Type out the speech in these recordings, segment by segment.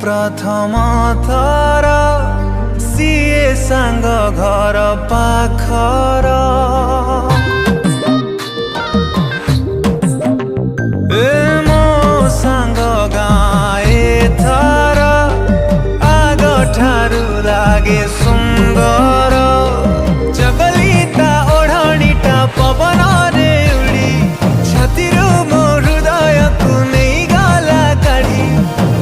प्रथम थर सीए सांग घर पाखर मो सांग गाए थर आग ठारू लागे सुंदर जगलिता ओढ़णीटा पवन रे उड़ी छातीरू मो हृदय को नहीं गला काढ़ी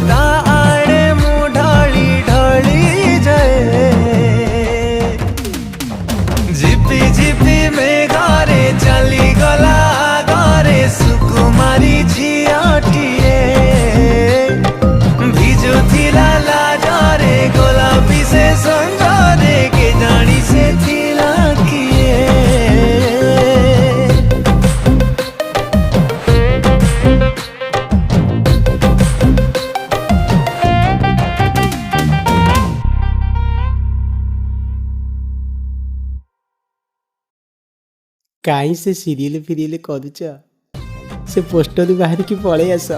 ता आड़े मु ढली ढली जाए झिपी झिपी मेघरे चली गला घरे सुकुमारी झियाटिए भिजुथिला लाजरे गोलापी से संजरे के जानी से थिला किए काई से सीरियल फिरियल करुच से पोस्टर बाहर की पड़े आस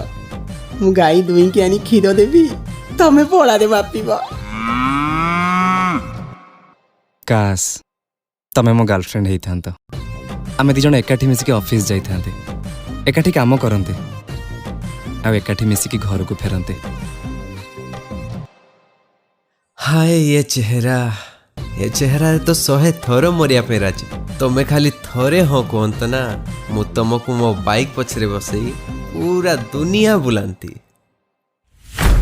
मु गाई दुई के आनी क्षीर देवी तमें पड़ारे मापिब काश तमें मो गर्लफ्रेंड होता तो आम दिज एकाठी मिसिकी ऑफिस जाइए एकाठी काम करते आ एकाठी मिसिकी घर को फेरते। हाय ये चेहरा तो 100 थर मरिया पे राजी तमें खाली थरे हाँ कहत ना मु तुमको मो बाइक पछरे बसई पूरा दुनिया बुलांती।